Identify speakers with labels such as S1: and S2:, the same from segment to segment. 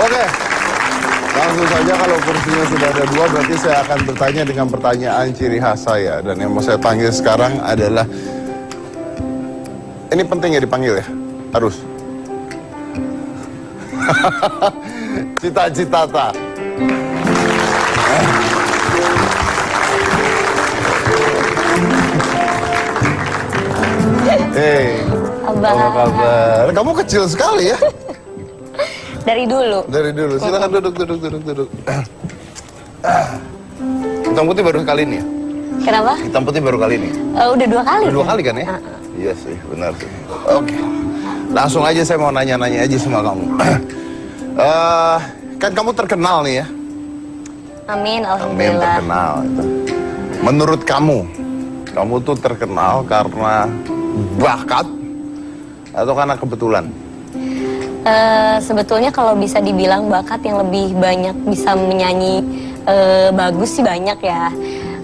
S1: Oke. Langsung saja kalau kursinya sudah ada 2, berarti saya akan bertanya dengan pertanyaan ciri khas saya. Dan yang mau saya panggil sekarang adalah... Ini penting ya dipanggil ya? Harus. Cita-citata. Hei, apa kabar? Kamu kecil sekali ya?
S2: Dari dulu.
S1: Dari dulu. Silakan duduk. Hitam putih baru kali ini ya?
S2: Kenapa?
S1: Hitam putih baru kali ini.
S2: Udah 2 kali.
S1: Udah 2 kali kan ya? Iya sih, benar sih. Oke. Langsung aja saya mau nanya-nanya aja sama kamu. Kan kamu terkenal nih ya?
S2: Amin,
S1: Amin,
S2: alhamdulillah.
S1: terkenal. Menurut kamu tuh terkenal karena bakat atau karena kebetulan?
S2: Sebetulnya kalau bisa dibilang bakat yang lebih banyak bisa menyanyi bagus sih banyak ya.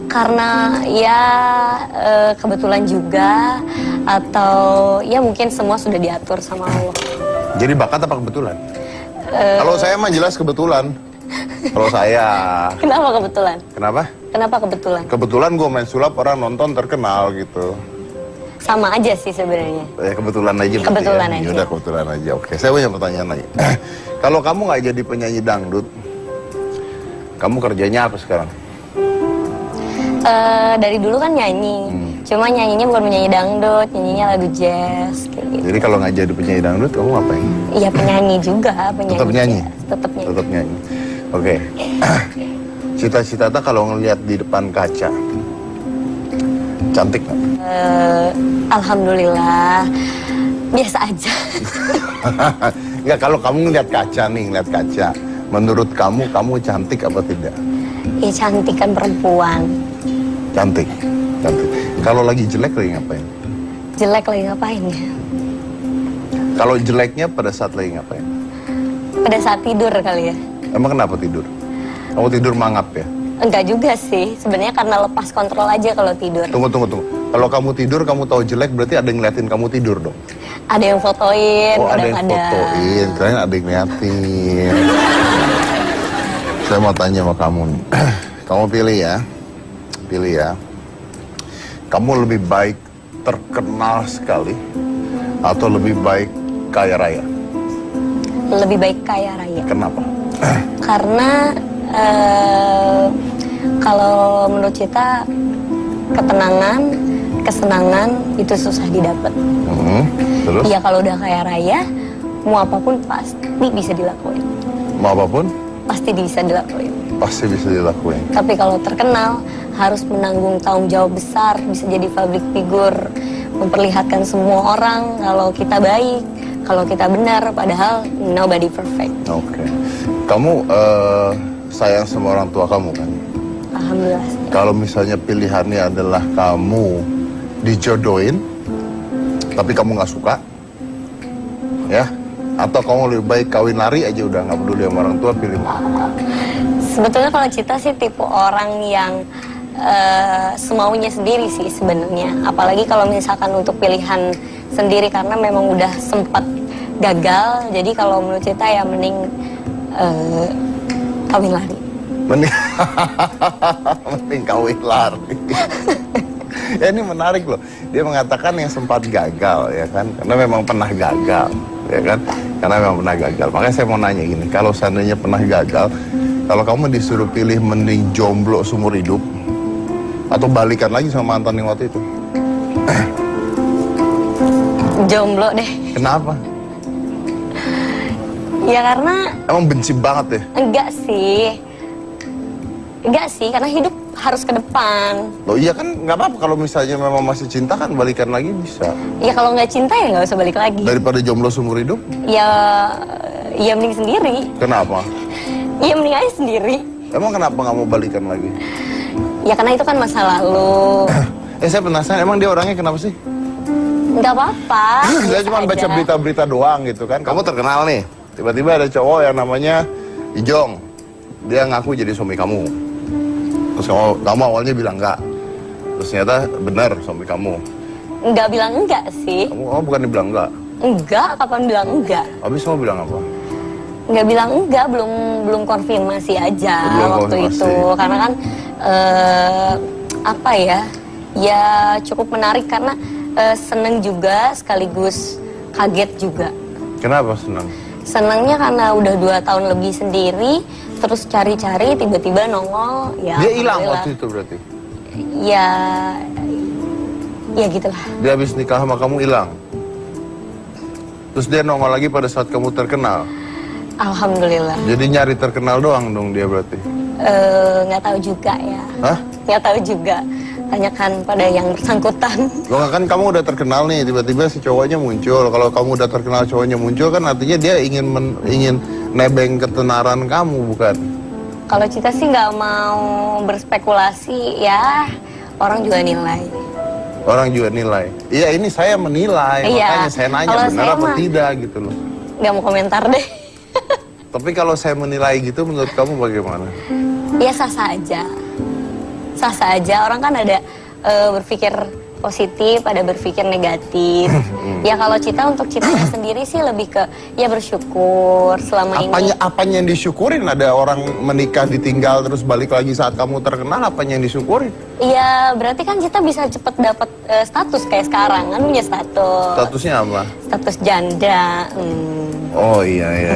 S2: Karena ya kebetulan juga atau ya mungkin semua sudah diatur sama Allah.
S1: Jadi bakat apa kebetulan? Kalau saya mah jelas kebetulan. Kalau saya.
S2: Kenapa kebetulan?
S1: Kenapa?
S2: Kenapa kebetulan?
S1: Kebetulan gue main sulap, orang nonton terkenal gitu.
S2: Sama aja sih sebenarnya.
S1: Ya kebetulan aja.
S2: Kebetulan
S1: ya.
S2: aja.
S1: Yaudah kebetulan aja. Oke, saya punya pertanyaan lagi. Kalau kamu nggak jadi penyanyi dangdut, kamu kerjanya apa sekarang?
S2: Dari dulu kan nyanyi. Cuma nyanyinya bukan menyanyi dangdut, nyanyinya lagu jazz kayak gitu.
S1: Jadi kalau nggak jadi penyanyi dangdut, kamu ngapain?
S2: Iya penyanyi juga, penyanyi.
S1: Tetap nyanyi?
S2: Jazz. Tetap nyanyi.
S1: Tetap nyanyi. Oke. Cita-cita kalau ngelihat di depan kaca, cantik nggak?
S2: Alhamdulillah, biasa aja.
S1: Nggak, kalau kamu ngelihat kaca nih, ngelihat kaca, menurut kamu cantik apa tidak?
S2: Ya cantik kan perempuan.
S1: Cantik, cantik. Kalau lagi jelek lagi ngapain?
S2: Jelek lagi ngapain ya?
S1: Kalau jeleknya pada saat lagi ngapain?
S2: Pada saat tidur kali ya?
S1: Emang kenapa tidur? Kamu tidur mangap ya?
S2: Enggak juga sih, sebenarnya karena lepas kontrol aja kalau tidur.
S1: Tunggu. Kalau kamu tidur, kamu tahu jelek, berarti ada yang ngeliatin kamu tidur dong?
S2: Ada yang fotoin,
S1: Oh, ada yang
S2: kadang-kadang.
S1: fotoin, kalian ada yang ngeliatin. Saya mau tanya sama kamu nih. Kamu pilih ya. Kamu lebih baik terkenal sekali atau lebih baik kaya raya?
S2: Lebih baik kaya raya.
S1: Kenapa?
S2: Karena kalau menurut kita ketenangan, kesenangan itu susah didapat.
S1: Terus?
S2: Iya kalau udah kaya raya, mau apapun pasti bisa dilakuin.
S1: Mau apapun?
S2: Pasti bisa dilakuin.
S1: Pasti bisa dilakuin.
S2: Tapi kalau terkenal, harus menanggung tanggung jawab besar, bisa jadi public figure, memperlihatkan semua orang kalau kita baik, kalau kita benar, padahal nobody perfect.
S1: Oke. Kamu sayang sama orang tua kamu kan?
S2: Alhamdulillah.
S1: Kalau misalnya pilihannya adalah kamu dijodohin, tapi kamu nggak suka, ya? Atau kamu lebih baik kawin lari aja udah nggak peduli sama orang tua, pilih mana?
S2: Sebetulnya kalau Cita sih tipe orang yang semaunya sendiri sih sebenarnya. Apalagi kalau misalkan untuk pilihan sendiri karena memang udah sempat gagal. Jadi kalau menurut Cita ya mending kawin lari.
S1: Mending kawin lari. Ya ini menarik loh. Dia mengatakan yang sempat gagal ya kan, karena memang pernah gagal ya kan, karena memang pernah gagal. Makanya saya mau nanya gini, kalau seandainya pernah gagal, kalau kamu disuruh pilih mending jomblo seumur hidup atau balikan lagi sama mantan yang waktu itu?
S2: Jomblo deh.
S1: Kenapa?
S2: Ya karena
S1: Emang benci banget ya?
S2: enggak sih, karena hidup harus ke depan.
S1: Loh iya kan nggak apa-apa kalau misalnya memang masih cinta kan balikan lagi bisa.
S2: Ya kalau nggak cinta ya nggak usah balik lagi.
S1: Daripada jomblo seumur hidup?
S2: Ya mending sendiri.
S1: Kenapa?
S2: Ya mending aja sendiri.
S1: Emang kenapa nggak mau balikan lagi?
S2: Ya karena itu kan masa lalu.
S1: Saya penasaran, emang dia orangnya kenapa sih?
S2: Nggak apa-apa.
S1: Saya cuma baca berita-berita doang gitu kan. Kamu terkenal nih, tiba-tiba ada cowok yang namanya Ijong. Dia ngaku jadi suami kamu. Terus kamu awalnya bilang enggak. Terus ternyata benar suami kamu.
S2: Nggak bilang enggak sih.
S1: Kamu bukan dibilang enggak?
S2: Enggak, kapan bilang enggak?
S1: Habis kamu bilang apa?
S2: nggak bilang enggak, belum konfirmasi aja
S1: Belum
S2: waktu
S1: konfirmasi.
S2: itu, karena kan apa ya, ya cukup menarik karena seneng juga sekaligus kaget juga.
S1: Kenapa senang?
S2: Senangnya karena udah 2 tahun lebih sendiri, terus cari-cari tiba-tiba nongol, ya
S1: Dia hilang
S2: alhamdulillah.
S1: waktu itu berarti?
S2: Ya gitulah.
S1: Dia habis nikah sama kamu hilang? Terus dia nongol lagi pada saat kamu terkenal?
S2: Alhamdulillah.
S1: Jadi nyari terkenal doang dong dia berarti?
S2: Nggak tahu juga ya.
S1: Hah?
S2: Nggak tahu juga. Tanyakan pada yang bersangkutan.
S1: Loh kan kamu udah terkenal nih, tiba-tiba si cowoknya muncul. Kalau kamu udah terkenal cowoknya muncul kan artinya dia ingin nebeng ketenaran kamu, bukan?
S2: Kalau Cita sih nggak mau berspekulasi, ya orang juga nilai.
S1: Orang juga nilai. Iya ini saya menilai,
S2: Iya.
S1: makanya saya nanya
S2: Kalau
S1: benar
S2: saya
S1: apa
S2: mah-
S1: tidak gitu loh.
S2: Nggak mau komentar deh.
S1: Tapi kalau saya menilai gitu menurut kamu bagaimana?
S2: Ya sah-sah aja. Sah-sah aja. Orang kan ada berpikir positif, ada berpikir negatif. Ya kalau Cita untuk Citanya sendiri sih lebih ke ya bersyukur selama ini.
S1: Apanya yang disyukurin? Ada orang menikah ditinggal terus balik lagi saat kamu terkenal, apanya yang disyukurin?
S2: Iya berarti kan Cita bisa cepet dapat status kayak sekarang kan punya status.
S1: Statusnya apa?
S2: Status janda.
S1: Oh iya. Iya.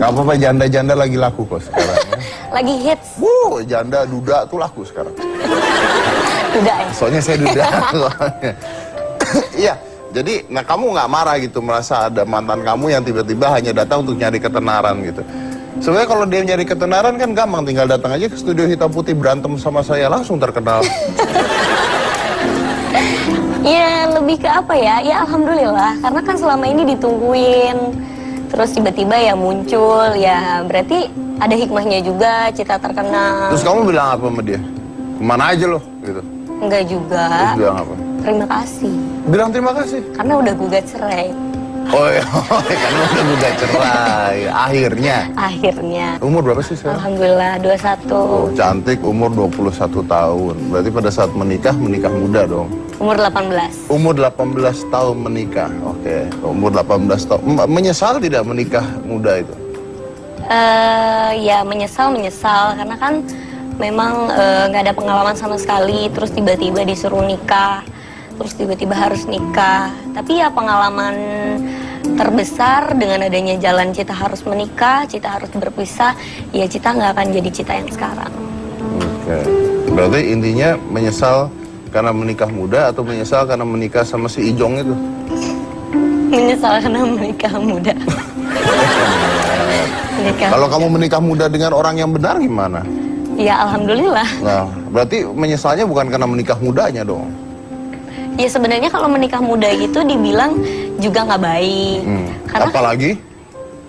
S1: Gak apa-apa, janda-janda lagi laku kok sekarang ya.
S2: Lagi hits.
S1: Janda duda tuh laku sekarang.
S2: Udah ya.
S1: Soalnya saya duda. soalnya. Iya, jadi nah kamu nggak marah gitu merasa ada mantan kamu yang tiba-tiba hanya datang untuk nyari ketenaran gitu. Sebenarnya kalau dia nyari ketenaran kan gampang, tinggal datang aja ke studio Hitam Putih berantem sama saya langsung terkenal.
S2: Ya lebih ke apa ya? Ya alhamdulillah karena kan selama ini ditungguin. Terus tiba-tiba ya muncul, ya berarti ada hikmahnya juga Cita terkenal.
S1: Terus kamu bilang apa sama dia? Kemana aja loh gitu.
S2: Enggak juga.
S1: Terus bilang apa?
S2: Terima kasih.
S1: Bilang terima kasih.
S2: Karena udah gugat cerai.
S1: Oh iya, karena udah gugat cerai. Akhirnya. Umur berapa sih sekarang?
S2: Alhamdulillah 21.
S1: Oh, cantik, umur 21 tahun. Berarti pada saat menikah muda dong.
S2: Umur 18.
S1: Umur 18 tahun menikah. Oke, umur 18 tahun. Menyesal tidak menikah muda itu?
S2: Ya menyesal karena kan memang nggak ada pengalaman sama sekali. Terus tiba-tiba disuruh nikah. Terus tiba-tiba harus nikah. Tapi ya pengalaman terbesar dengan adanya jalan Cita harus menikah, Cita harus berpisah, ya Cita nggak akan jadi Cita yang sekarang.
S1: Oke, berarti intinya menyesal karena menikah muda atau menyesal karena menikah sama si Ijong itu?
S2: Menyesal karena menikah muda. Menikah
S1: Kalau
S2: muda.
S1: kamu menikah muda dengan orang yang benar gimana?
S2: Ya alhamdulillah.
S1: Nah, berarti menyesalnya bukan karena menikah mudanya dong?
S2: Ya sebenarnya kalau menikah muda itu dibilang juga nggak baik. Karena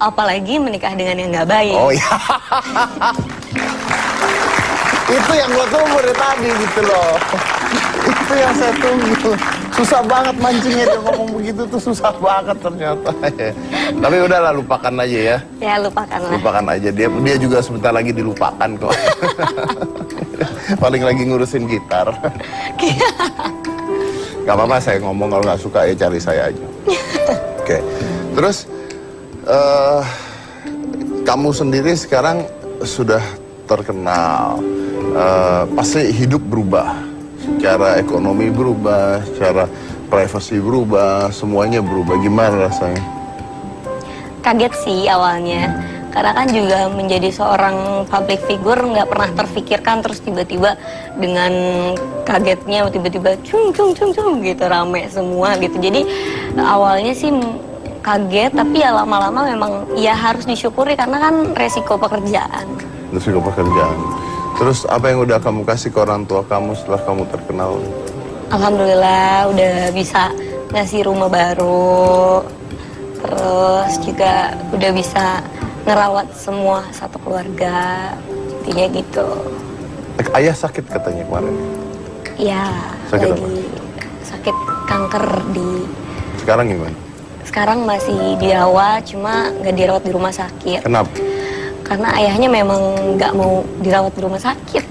S2: apalagi menikah dengan yang nggak baik.
S1: Oh iya. Itu yang gua tunggu dari tadi gitu loh. Itu yang saya tunggu. Susah banget mancingnya dia ngomong begitu tuh, susah banget ternyata. Tapi udahlah, lupakan aja ya.
S2: Ya lupakanlah.
S1: Lupakan aja, dia juga sebentar lagi dilupakan kok. Paling lagi ngurusin gitar. Gak apa-apa saya ngomong, kalau nggak suka ya cari saya aja. Oke. Terus kamu sendiri sekarang sudah terkenal, pasti hidup berubah, secara ekonomi berubah, secara privasi berubah, semuanya berubah. Gimana rasanya?
S2: Kaget sih awalnya. Karena kan juga menjadi seorang public figure nggak pernah terfikirkan, terus tiba-tiba dengan kagetnya tiba-tiba cung gitu rame semua gitu. Jadi awalnya sih kaget, tapi ya lama-lama memang ya harus disyukuri karena kan resiko pekerjaan.
S1: Resiko pekerjaan. Terus apa yang udah kamu kasih ke orang tua kamu setelah kamu terkenal?
S2: Alhamdulillah udah bisa ngasih rumah baru, terus juga udah bisa ngerawat semua satu keluarga, intinya gitu.
S1: Ayah sakit katanya kemarin.
S2: Ya,
S1: Sakit
S2: lagi sakit kanker di.
S1: Sekarang gimana?
S2: Sekarang masih dirawat, cuma nggak dirawat di rumah sakit.
S1: Kenapa?
S2: Karena ayahnya memang nggak mau dirawat di rumah sakit.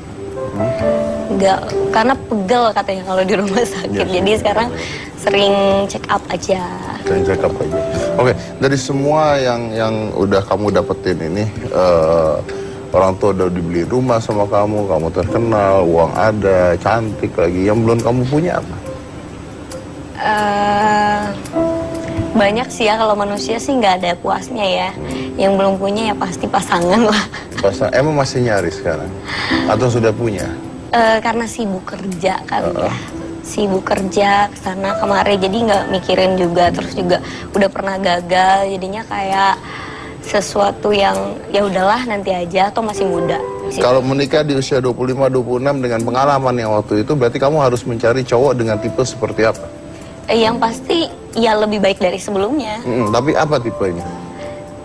S2: agak karena pegel katanya kalau di rumah sakit.
S1: Yes.
S2: Jadi sekarang sering check up aja.
S1: Sering check up aja. Oke, dari semua yang udah kamu dapetin ini, orang tua udah dibeli rumah sama kamu terkenal, uang ada, cantik lagi. Yang belum kamu punya apa?
S2: Banyak sih ya, kalau manusia sih nggak ada puasnya ya. Yang belum punya ya pasti pasangan lah.
S1: Emang masih nyari sekarang? Atau sudah punya?
S2: Karena sibuk kerja kali ya. Sibuk kerja kesana kemari, jadi nggak mikirin juga. Terus juga udah pernah gagal, jadinya kayak sesuatu yang ya udahlah nanti aja, atau masih muda.
S1: Kalau menikah di usia 25-26 dengan pengalaman yang waktu itu, berarti kamu harus mencari cowok dengan tipe seperti apa?
S2: Yang pasti ya lebih baik dari sebelumnya.
S1: Tapi apa tipenya?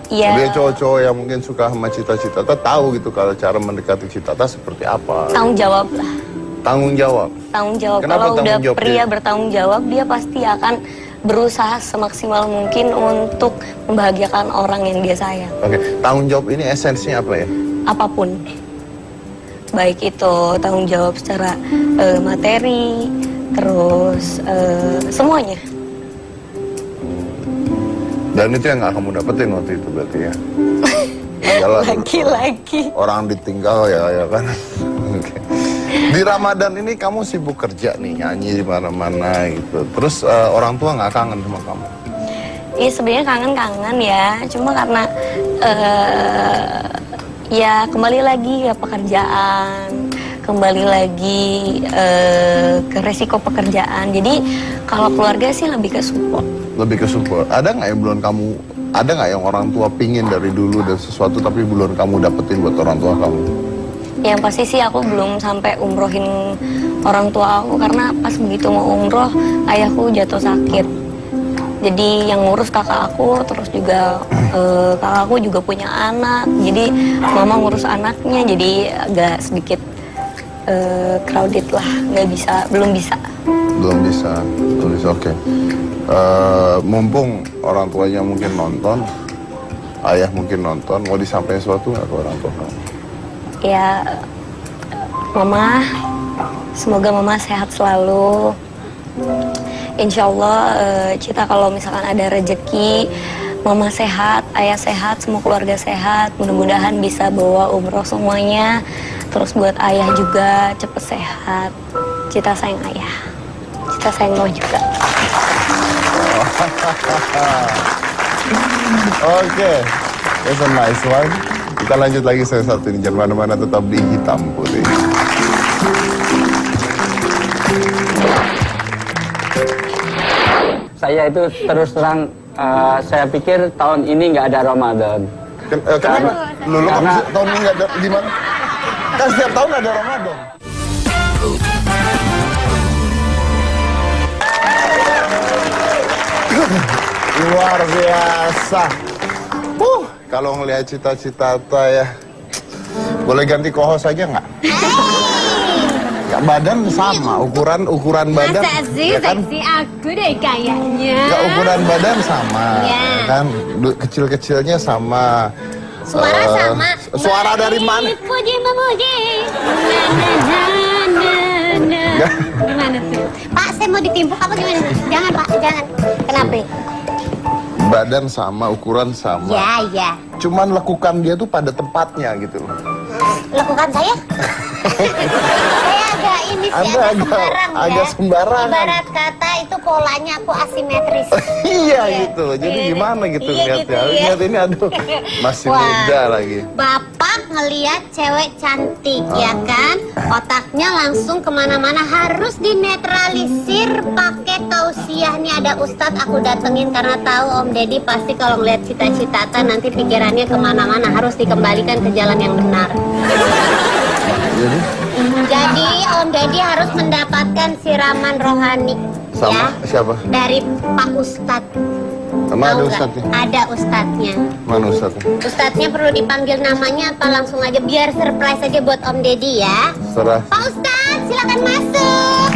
S2: Ya,
S1: Dia cowok-cowok yang mungkin suka sama cita-cita, tahu gitu kalau cara mendekati cita-cita seperti apa.
S2: tanggung jawab lah.
S1: Tanggung jawab.
S2: Tanggung jawab.
S1: Kenapa
S2: Kalau udah
S1: tanggung jawab
S2: pria
S1: dia?
S2: bertanggung jawab, dia pasti akan berusaha semaksimal mungkin untuk membahagiakan orang yang dia sayang.
S1: Oke, tanggung jawab ini esensinya apa ya?
S2: Apapun. Baik itu tanggung jawab secara materi, terus semuanya.
S1: Dan itu yang gak kamu dapetin waktu itu berarti ya? Iyalah,
S2: Lagi-lagi.
S1: orang ditinggal ya kan? Oke. Di Ramadan ini kamu sibuk kerja nih, nyanyi di mana-mana gitu. Terus orang tua nggak kangen sama kamu?
S2: Iya sebenarnya kangen-kangen ya, cuma karena ya kembali lagi ya pekerjaan, kembali lagi ke resiko pekerjaan. Jadi kalau keluarga sih lebih ke support.
S1: Lebih ke support. Ada nggak yang belum kamu, ada nggak yang orang tua pingin dari dulu dan sesuatu tapi belum kamu dapetin buat orang tua kamu?
S2: Yang pasti sih aku belum sampai umrohin orang tua aku, karena pas begitu mau umroh ayahku jatuh sakit. Jadi yang ngurus kakak aku, terus juga kakakku juga punya anak. Jadi mama ngurus anaknya, jadi agak sedikit crowded lah, belum bisa.
S1: Belum bisa, oke. Mumpung orang tuanya mungkin nonton, ayah mungkin nonton, mau disampaikan sesuatu nggak ke orang tua kamu?
S2: Ya, mama, semoga mama sehat selalu. Insya Allah, Cita kalau misalkan ada rezeki, mama sehat, ayah sehat, semua keluarga sehat. Mudah-mudahan bisa bawa umroh semuanya. Terus buat ayah juga cepet sehat. Cita sayang ayah, Cita sayang mama juga.
S1: Oke, that's a nice one. Kita lanjut lagi satu ini, jangan mana-mana, tetap di Hitam Putih.
S3: Saya itu terus terang, saya pikir tahun ini nggak ada Ramadan.
S1: Kenapa? Lu tahun ini nggak ada, gimana? Kan setiap tahun ada Ramadan. Luar biasa. Kalau ngelihat cita-cita ya, boleh ganti kohos aja nggak? Ya, badan sama, ukuran badan.
S4: Masa sih
S1: ya kan?
S4: seksi aku deh kayaknya.
S1: Ya, ukuran badan sama,
S4: Ya.
S1: kan? Kecil-kecilnya sama.
S4: Suara sama.
S1: Suara dari mana?
S4: Puji memuji. Na. Gimana tuh? Pak, saya mau ditimpuk apa gimana? Jangan Pak, jangan. Kenapa?
S1: Badan sama, ukuran sama.
S4: Ya, ya.
S1: Cuman lekukan dia tuh pada tempatnya gitu loh.
S4: Lekukan saya? Saya agak ini sih, agak sembarang ya.
S1: agak sembarangan.
S4: Ibarat kata itu polanya aku asimetris.
S1: Iya gitu loh. Jadi
S4: Iya,
S1: gimana gitu
S4: iya
S1: ngeliatnya?
S4: gitu ya.
S1: Lihat ini aduh masih
S4: Wah.
S1: muda lagi.
S4: Bapak ngeliat cewek cantik ya kan, otaknya langsung kemana-mana, harus dinetralisir pakai tausiah. Nih ada ustadz aku datengin karena tahu Om Deddy pasti kalau ngeliat cita-cita nanti pikirannya kemana-mana, harus dikembalikan ke jalan yang benar. Jadi Om Deddy harus mendapatkan siraman rohani.
S1: Sama
S4: ya,
S1: siapa?
S4: dari Pak Ustadz.
S1: Sama ada
S4: Tahu nggak?
S1: ustadznya?
S4: Ada ustadznya.
S1: Mana ustadznya?
S4: Ustadznya perlu dipanggil namanya apa langsung aja, biar surprise aja buat Om Deddy ya.
S1: Serah.
S4: Pak Ustadz, silakan masuk.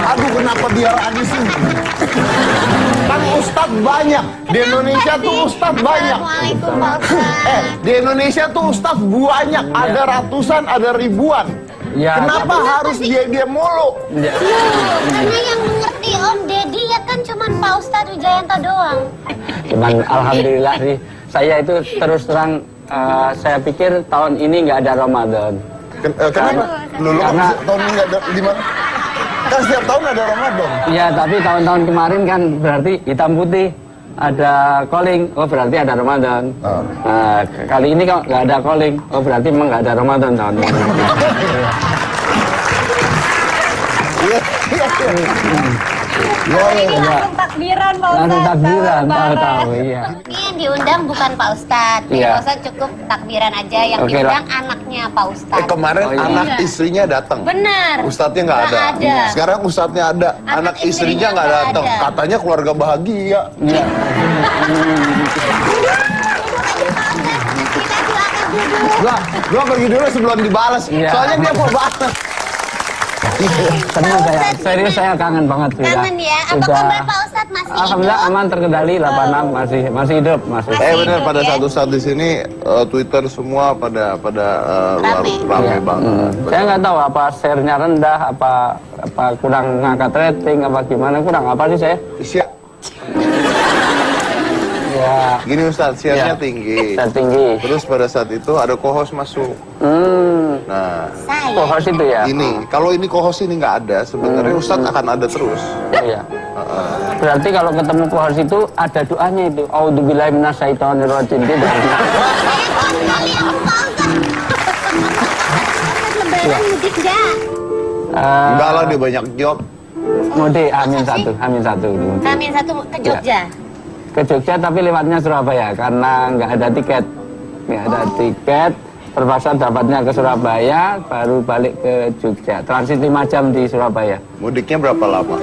S1: Aduh kenapa dia lagi sih? Kan ustadz banyak. Di Indonesia tuh ustadz banyak.
S4: Assalamualaikum Pak Ustadz.
S1: Di Indonesia tuh ustadz banyak. Ada ratusan, ada ribuan.
S3: Ya,
S1: Kenapa harus dia mulu?
S3: Ya.
S4: Karena yang mengerti Om Deddy ya kan cuman Pak Ustadz Wijayanto doang.
S3: Cuman alhamdulillah sih, saya itu terus terang saya pikir tahun ini nggak ada Ramadan.
S1: Kenapa? Lu
S3: Karena
S1: tahun ini nggak ada di mana? Kan setiap tahun ada Ramadan.
S3: ya, tapi tahun-tahun kemarin kan berarti hitam putih ada calling, oh berarti ada Ramadan. Nah, kali ini kok nggak ada calling, oh berarti emang nggak ada Ramadan tahun ini.
S1: Iya.
S4: Ini langsung takbiran Pak Ustadz.
S3: Langsung takbiran, tahu-tahu, iya.
S4: Ini yang diundang bukan Pak Ustadz. Jadi
S3: Iya.
S4: Pak Ustadz cukup takbiran aja. Yang
S3: Oke lah.
S4: diundang anaknya Pak Ustadz.
S1: Kemarin
S3: Oh, iya.
S1: anak istrinya datang.
S4: Benar.
S1: Ustadznya nggak ada. Sekarang ustadznya ada. Anak istrinya nggak datang.
S4: ada.
S1: Katanya keluarga bahagia.
S3: Iya.
S4: Kita silakan duduk.
S1: Gua pergi dulu sebelum dibalas.
S3: Iya.
S1: Soalnya dia mau balas.
S3: Senang saya, serius saya kangen banget sudah.
S4: Kangen ya. Apa
S3: Sudah.
S4: kabar Pak Ustadz, masih
S3: Alhamdulillah
S4: hidup?
S3: aman terkendali 86 masih hidup masih.
S1: Benar pada
S4: ya.
S1: satu saat di sini Twitter semua pada
S4: Rame.
S1: rame
S3: Iya.
S1: banget.
S3: Saya nggak tahu apa share-nya rendah, apa kurang ngangkat rating, apa gimana, kurang apa sih saya?
S1: Share-
S3: Ya,
S1: Gini Ustadz, share-nya
S3: Iya.
S1: tinggi.
S3: saya tinggi.
S1: Terus pada saat itu ada co-host masuk. Nah,
S4: Saya.
S3: Co-host itu ya?
S1: ini kalau ini co-host ini nggak ada, sebenarnya Ustadz akan ada terus.
S3: Iya. Berarti kalau ketemu co-host itu ada doanya itu. Auzubillahi minasyaitonirrajim. Itu doanya.
S4: Lebaran mudik nggak?
S1: Enggak lah, dia banyak job.
S3: Mudik amin satu gitu.
S4: Kami satu ke Jogja.
S3: Ke Jogja tapi lewatnya Surabaya karena nggak ada tiket. Nggak ada tiket, terpaksa dapatnya ke Surabaya, baru balik ke Jogja. Transit 5 jam di Surabaya.
S1: Mudiknya berapa lama?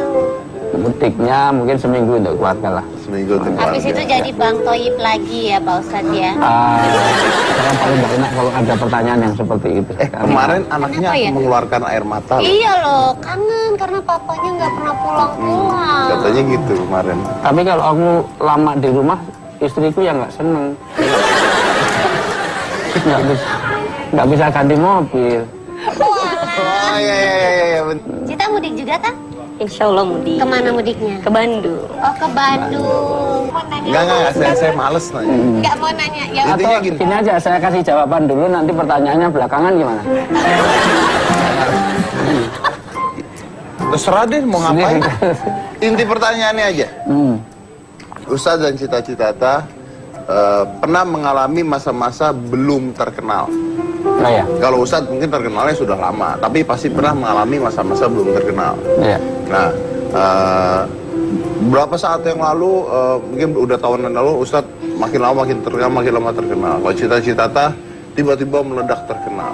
S3: Mudiknya mungkin seminggu untuk keluarga lah.
S1: Seminggu untuk
S4: Habis itu
S1: keluarga.
S4: jadi Bang Toyib lagi ya Pak Ustadz ya.
S3: Saya paling nggak enak kalau ada pertanyaan yang seperti itu. Karena
S1: Kemarin anaknya
S4: Kenapa ya?
S1: mengeluarkan air mata. loh.
S4: Iya loh, kangen karena papanya nggak pernah pulang-pulang.
S1: Katanya gitu kemarin.
S3: Tapi kalau aku lama di rumah, istriku yang nggak seneng. Nggak bisa ganti mobil.
S1: Oh iya.
S4: Cita mudik juga kan?
S2: Insya Allah mudik.
S4: Kemana mudiknya?
S2: Ke Bandung.
S4: Oh ke Bandung. Mau nanya
S1: Enggak, saya males nanya.
S4: Nggak mau nanya. Ya
S1: Intinya
S3: Atau
S1: gini.
S3: gini aja, saya kasih jawaban dulu, nanti pertanyaannya belakangan gimana?
S1: Terserah deh mau ngapain. Inti pertanyaannya aja. Ustadz dan Cita-Citata pernah mengalami masa-masa belum terkenal.
S3: Nah ya,
S1: Kalau Ustadz mungkin terkenalnya sudah lama, tapi pasti pernah mengalami masa-masa belum terkenal.
S3: ya.
S1: Nah, berapa saat yang lalu, mungkin udah tahunan lalu, Ustadz makin lama makin terkenal, makin lama terkenal. Kalau Cita-Citata tiba-tiba meledak terkenal.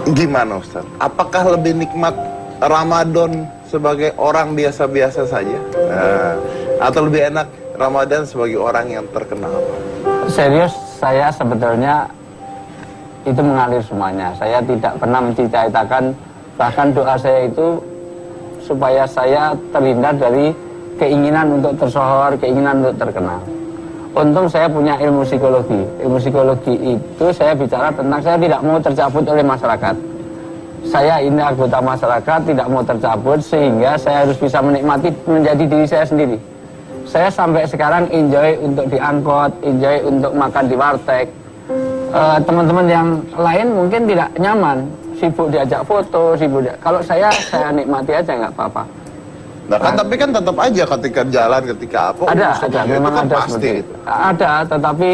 S1: Gimana Ustadz? Apakah lebih nikmat Ramadan sebagai orang biasa-biasa saja? Atau lebih enak Ramadan sebagai orang yang terkenal?
S3: Serius, saya sebetulnya itu mengalir semuanya. Saya tidak pernah mencita-citakan, bahkan doa saya itu supaya saya terhindar dari keinginan untuk tersohor, keinginan untuk terkenal. Untung saya punya ilmu psikologi. Ilmu psikologi itu saya bicara tentang saya tidak mau tercabut oleh masyarakat. Saya ini anggota masyarakat, tidak mau tercabut, sehingga saya harus bisa menikmati menjadi diri saya sendiri. Saya sampai sekarang enjoy untuk diangkut, enjoy untuk makan di warteg. Teman-teman yang lain mungkin tidak nyaman, sibuk diajak foto, kalau saya nikmati aja nggak apa-apa.
S1: Nah kan tapi kan tetap aja ketika jalan, ketika apa,
S3: Ada,
S1: itu
S3: memang
S1: kan
S3: ada
S1: pasti.
S3: seperti itu. Ada, tetapi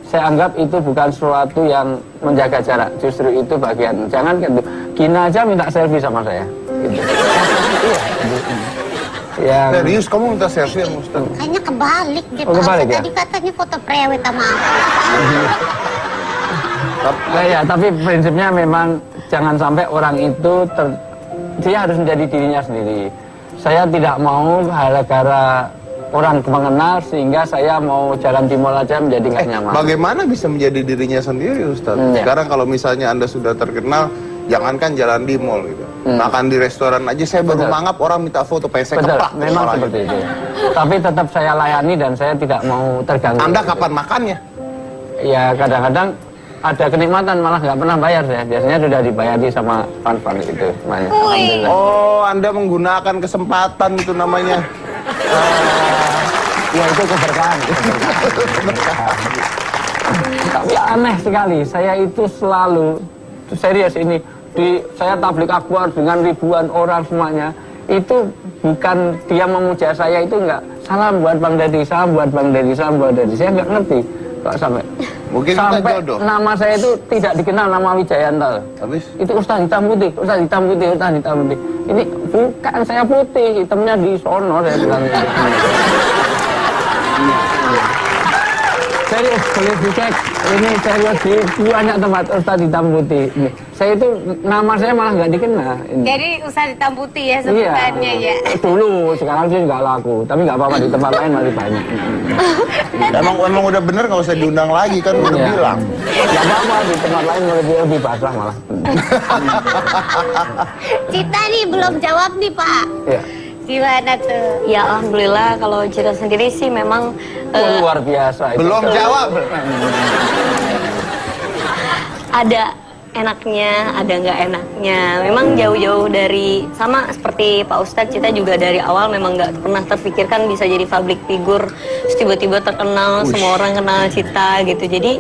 S3: saya anggap itu bukan sesuatu yang menjaga jarak. Justru itu bagian. Jangan gitu. Gina aja minta selfie sama saya. Gitu. Iya. Yang
S1: Serius kamu minta selfie sama Ustaz?
S4: Kayaknya kebalik deh.
S3: Oh, kebalik ya?
S4: Tadi katanya foto prewed sama aku.
S3: ya, tapi prinsipnya memang jangan sampai orang itu dia harus menjadi dirinya sendiri. Saya tidak mau gara-gara orang mengenal sehingga saya mau jalan di mall aja menjadi nggak nyaman.
S1: Bagaimana bisa menjadi dirinya sendiri Ustaz?
S3: Ya.
S1: Sekarang kalau misalnya Anda sudah terkenal, Jangankan jalan di mall gitu. Makan di restoran aja saya baru
S3: Betul.
S1: mangap orang minta foto, pengen saya
S3: Betul,
S1: keplak
S3: memang
S1: kepalanya.
S3: seperti itu. Tapi tetap saya layani dan saya tidak mau terganggu.
S1: Anda kapan makannya?
S3: Ya kadang-kadang ada kenikmatan malah nggak pernah bayar saya. Biasanya sudah dibayari sama fan-fan itu. Semuanya. Alhamdulillah.
S1: Oh, Anda menggunakan kesempatan itu namanya.
S3: Ya itu keberkahan. Tapi aneh sekali, saya itu selalu serius ini saya tablik akbar dengan ribuan orang semuanya. Itu bukan dia memuja saya, itu enggak. Salam buat Bang Dedi, salam buat Bang Dedi, salam buat Dedi. Saya nggak ngerti kok sampai
S1: Mungkin kita
S3: sampai
S1: jodoh.
S3: nama saya itu tidak dikenal nama Wijayanto.
S1: Habis?
S3: Itu Ustaz hitam putih, Ustaz hitam putih, Ustaz hitam putih. Ini bukan saya putih, hitamnya di sono saya bilang. Serius, boleh dicek. Ini serius di banyak tempat Ustaz hitam putih. Ini. Saya itu nama saya malah nggak dikenal. Ini.
S4: Jadi Ustaz hitam putih ya sebutannya ya.
S3: Dulu, sekarang sih nggak laku. Tapi nggak apa-apa, di tempat lain masih banyak.
S1: Emang udah bener nggak usah diundang lagi kan udah
S3: Iya.
S1: bilang.
S3: Nggak apa-apa, di tempat lain lebih basah malah.
S4: Cita nih belum jawab nih Pak.
S3: Iya.
S4: Gimana tuh?
S2: Ya alhamdulillah kalau Cita sendiri sih memang
S3: Luar biasa. itu.
S1: Belum jawab.
S2: ada enaknya, ada nggak enaknya. Memang jauh-jauh dari, sama seperti Pak Ustadz, Cita juga dari awal memang nggak pernah terpikirkan bisa jadi public figure, terus tiba-tiba terkenal, semua orang kenal Cita gitu. Jadi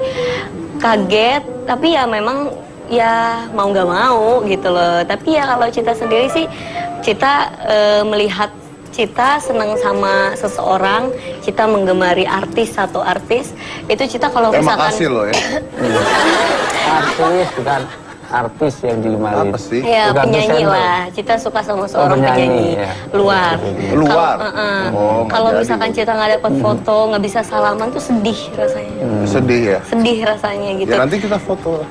S2: kaget, tapi ya memang ya mau nggak mau gitu loh. Tapi ya kalau Cita sendiri sih, Cita melihat Cita senang sama seseorang, Cita menggemari artis satu artis, itu Cita kalau
S1: Terima
S2: misalkan
S1: kasih loh ya.
S3: Artis bukan artis yang digemari.
S1: Apa sih?
S2: ya
S3: Bukan
S2: penyanyi
S3: desainer.
S2: lah, Cita suka sama seorang
S3: penyanyi,
S2: penyanyi
S3: ya.
S2: luar.
S1: Luar?
S2: Kalau
S1: Oh, nggak
S2: kalau
S1: jadi.
S2: misalkan Cita nggak dapat foto, nggak bisa salaman tuh sedih rasanya,
S1: Sedih ya.
S2: sedih rasanya gitu.
S1: Ya nanti kita foto.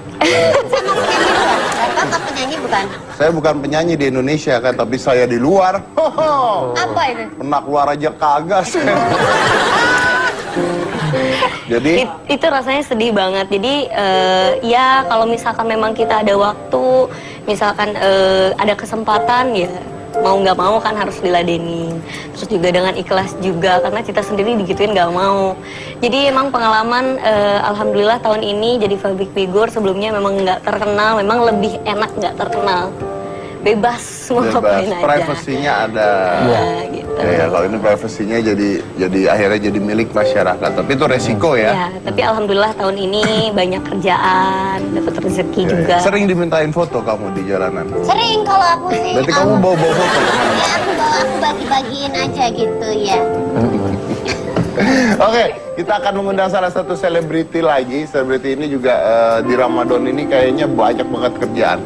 S4: Sama penyanyi luar. Bapak penyanyi bukan?
S1: Saya bukan penyanyi di Indonesia kan, tapi saya di luar.
S4: Apa itu?
S1: Pernah keluar aja kagak saya. Jadi
S2: Itu rasanya sedih banget. Jadi ya kalau misalkan memang kita ada waktu, misalkan ada kesempatan ya mau nggak mau kan harus diladenin. Terus juga dengan ikhlas juga karena Cita sendiri digituin nggak mau. Jadi emang pengalaman alhamdulillah tahun ini jadi public figure, sebelumnya memang nggak terkenal, memang lebih enak nggak terkenal. Bebas mau
S1: bebas,
S2: ngapain aja.
S1: privasinya ada.
S2: Nah, gitu.
S1: Ya, kalau ini privasinya jadi akhirnya jadi milik masyarakat. Tapi itu resiko ya.
S2: Ya, tapi alhamdulillah tahun ini banyak kerjaan, dapat rezeki
S1: Ya,
S2: juga.
S1: ya. Sering dimintain foto kamu di jalanan.
S4: Sering kalau aku sih.
S1: Berarti kamu bawa foto.
S4: Ya aku bagi-bagiin aja gitu ya.
S1: Oke, kita akan mengundang salah satu selebriti lagi. Selebriti ini juga di Ramadan ini kayaknya banyak banget kerjaan.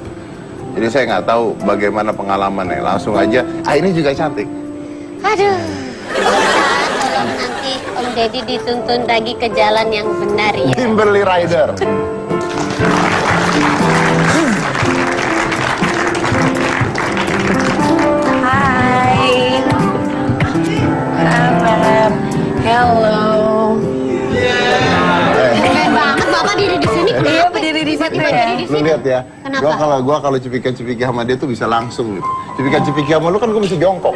S1: Jadi saya nggak tahu bagaimana pengalamannya. Langsung aja. Ah, ini juga cantik.
S4: Aduh. Ustaz, tolong nanti Om Deddy dituntun lagi ke jalan yang benar ya.
S1: Kimberly Ryder.
S5: Hai. Kabar. Hello.
S4: Keren banget Bapak diri di sini.
S5: Iya, berdiri di situ
S4: Tiba-tiba
S5: ya.
S4: diri di
S1: Lu
S4: sini.
S1: lihat ya.
S4: Kenapa?
S1: Gua kalau cipika-cipiki sama dia tuh bisa langsung gitu. Cipika-cipiki sama lu kan gua mesti jongkok.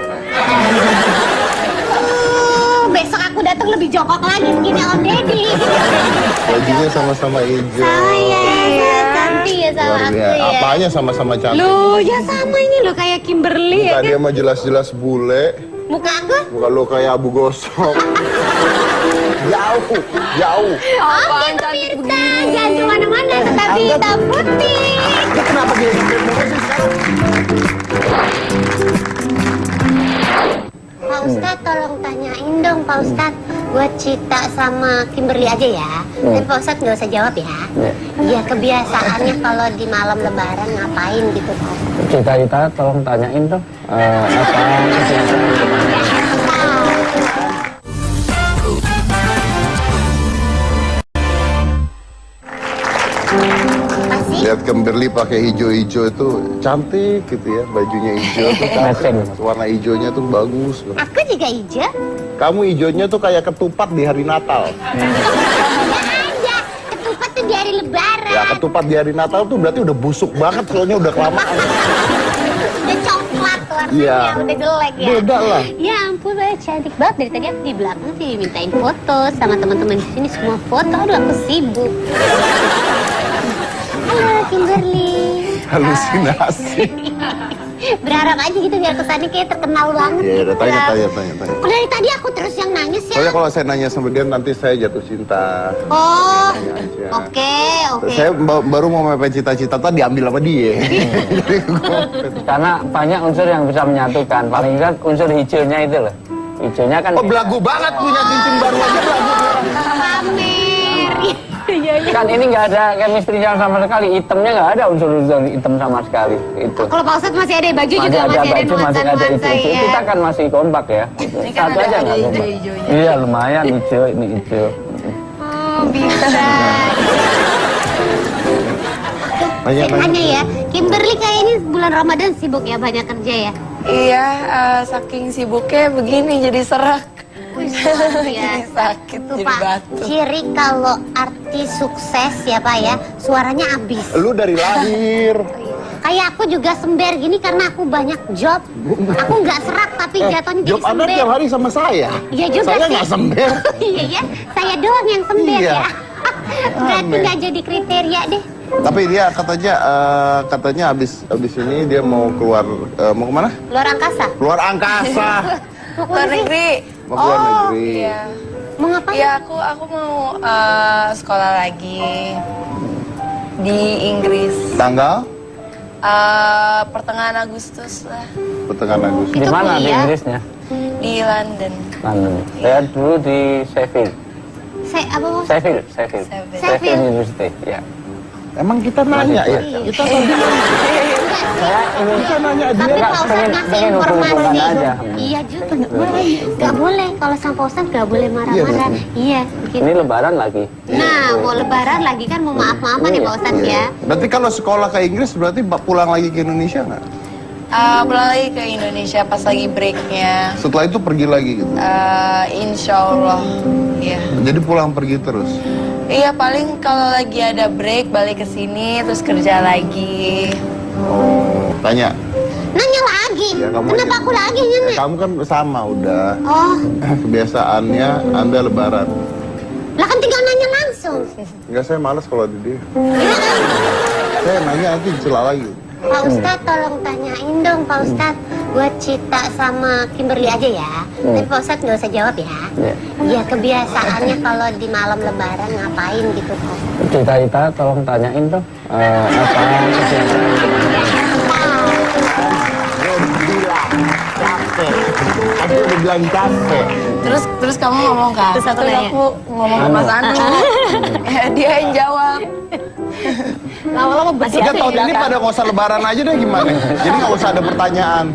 S4: Besok aku datang lebih jongkok lagi begini Om Deddy.
S1: Bajunya sama-sama hijau.
S4: Sama ya, cantik ya sama
S1: Luar
S4: aku
S1: biasa.
S4: ya.
S1: Apanya sama-sama cantik.
S4: Loh, ya sama ini loh kayak Kimberly ya
S1: Muka dia
S4: kan.
S1: mah jelas-jelas bule.
S4: Muka aku?
S1: Muka lu kayak abu gosok. Jauh, jauh.
S4: Oke pemirsa, jangan kemana-mana tetapi hitam putih.
S1: Dia kenapa dia sampai mulu sih sekarang?
S4: Pak Ustadz tolong tanyain dong Pak Ustadz buat Cita sama Kimberly aja ya. Tapi Pak Ustadz nggak usah jawab ya. Iya kebiasaannya kalau di malam lebaran ngapain gitu Pak.
S3: Cita-cita tolong tanyain dong. Apa
S4: Pasti
S1: Lihat Kimberly pakai hijau-hijau itu cantik gitu ya, bajunya hijau tuh cantik.
S3: Matching.
S1: Warna hijaunya tuh bagus.
S4: aku juga hijau.
S1: Kamu hijaunya tuh kayak ketupat di hari Natal.
S4: Ya aja, ketupat tuh di hari lebaran.
S1: Ya ketupat di hari Natal tuh berarti udah busuk banget, soalnya udah kelamaan.
S4: Udah coklat warnanya,
S1: Iya.
S4: udah jelek ya.
S1: Beda lah.
S4: Ya ampun, saya cantik banget. Dari tadi aku di belakang sih dimintain foto sama teman-teman di sini, semua foto. Aduh, aku sibuk. Halo Kimberly.
S1: Halusinasi.
S4: Berharap aja gitu biar kesannya kayak terkenal banget.
S1: Ya udah
S4: gitu
S1: tanya.
S4: ya. Kok dari tadi aku terus yang nangis ya?
S1: Soalnya kalau saya nanya sama dia nanti saya jatuh cinta.
S4: Oh,
S1: Tanya aja.
S4: oke.
S1: Saya baru mau mepet cita-cita tadi diambil sama dia.
S3: Karena banyak unsur yang bisa menyatukan. Paling tidak unsur hijaunya itu loh. Hijaunya kan
S1: Oh belagu banget punya cincin baru aja belagu.
S4: Pamer.
S3: kan ini nggak ada chemistry-nya sama sekali. Hitamnya nggak ada unsur-unsur hitam sama sekali. Itu.
S4: Kalau Pak Ustadz masih ada baju juga, masih ada
S3: baju, masih ada
S4: nuansa-nuansa
S3: itu.
S4: ya.
S3: Kita kan masih kompak ya.
S5: Ini kan
S3: Satu
S5: ada
S3: aja nggak kompak.
S5: hijau-hijaunya.
S3: Iya lumayan hijau, ini hijau.
S4: Oh, bisa.
S1: Tanya,
S4: Saya tanya ya, Kimberly kayak ini bulan Ramadan sibuk ya, banyak kerja ya?
S5: Iya, saking sibuknya begini jadi serak.
S4: Iya.
S5: Jadi sakit,
S4: Tuh
S5: jadi
S4: Pak,
S5: batuk.
S4: ciri kalau artis sukses ya Pak ya, suaranya habis.
S1: Lu dari lahir.
S4: Kayak aku juga sember gini karena aku banyak job. Aku nggak serak tapi jatuhnya jadi
S1: Job Anda
S4: sember.
S1: tiap hari sama saya.
S4: Iya juga
S1: Saya
S4: sih.
S1: nggak sember.
S4: Iya ya, saya doang yang sember
S1: Iya.
S4: ya. Berarti
S1: Aneh.
S4: nggak jadi kriteria deh.
S1: Tapi dia katanya abis ini dia mau keluar mau kemana?
S4: Luar angkasa.
S1: Keluar angkasa.
S4: Mau
S5: Luar
S4: kemana sih?
S5: negeri.
S1: Mau keluar negeri.
S5: Iya.
S4: Mau ngapain?
S5: Iya, aku mau sekolah lagi di Inggris.
S1: Tanggal
S5: Pertengahan Agustus lah,
S1: pertengahan Agustus.
S3: Di
S4: Itu
S3: mana di
S4: kuliah?
S3: Inggrisnya?
S5: di London.
S3: London. Saya dulu di Sheffield.
S4: Saya apa mau?
S3: Sheffield.
S5: Sheffield.
S3: Sheffield University. Ya.
S1: Emang kita nanya ya? Kita tadi
S3: Saya ini
S1: kita nanya
S4: Tapi
S1: dia.
S4: Pak Ustadz
S3: pengen-
S4: ngasih
S3: pengen
S4: informasi.
S3: hubungan aja.
S4: Iya juga, nggak boleh. Kalau sama Pak Ustadz nggak boleh marah-marah. Iya, begitu.
S3: Ini Lebaran lagi.
S4: Nah, mau lebaran lagi kan mau maaf-maafan ya Pak Ustadz ya.
S1: Berarti kalau sekolah ke Inggris berarti pulang lagi ke Indonesia nggak?
S5: Pulang lagi ke Indonesia pas lagi breaknya.
S1: Setelah itu pergi lagi gitu.
S5: Insya Allah, iya.
S1: Jadi pulang pergi terus.
S5: Iya, paling kalau lagi ada break balik ke sini terus kerja lagi.
S1: Tanya.
S4: Nanya lagi.
S1: Ya, kamu
S4: Kenapa
S1: aja.
S4: aku lagi
S1: Ya,
S4: nanya?
S1: kamu kan sama udah.
S4: Oh,
S1: Kebiasaannya Anda lebaran.
S4: lah kan tinggal nanya langsung.
S1: Enggak, saya malas kalau di dia. Saya nanya nanti celah lagi.
S4: Pak Ustadz tolong tanyain dong Pak Ustadz buat Cita sama Kimberly aja ya. Tapi Pak Ustadz nggak usah jawab ya.
S3: Ya.
S4: Iya kebiasaannya kalau di malam lebaran ngapain gitu Pak Ustadz?
S3: Cita-cita tolong tanyain dong. Apa
S1: Aku udah bilang capek.
S5: Terus kamu ngomong ke aku,
S2: Terus aku
S5: terus
S2: nanya.
S5: aku ngomong ke Mas Anu. Dia yang jawab.
S2: Lama-lama masih
S1: Tiga
S2: ada
S1: tahun ini pada nggak usah lebaran aja deh gimana? Jadi nggak usah ada pertanyaan.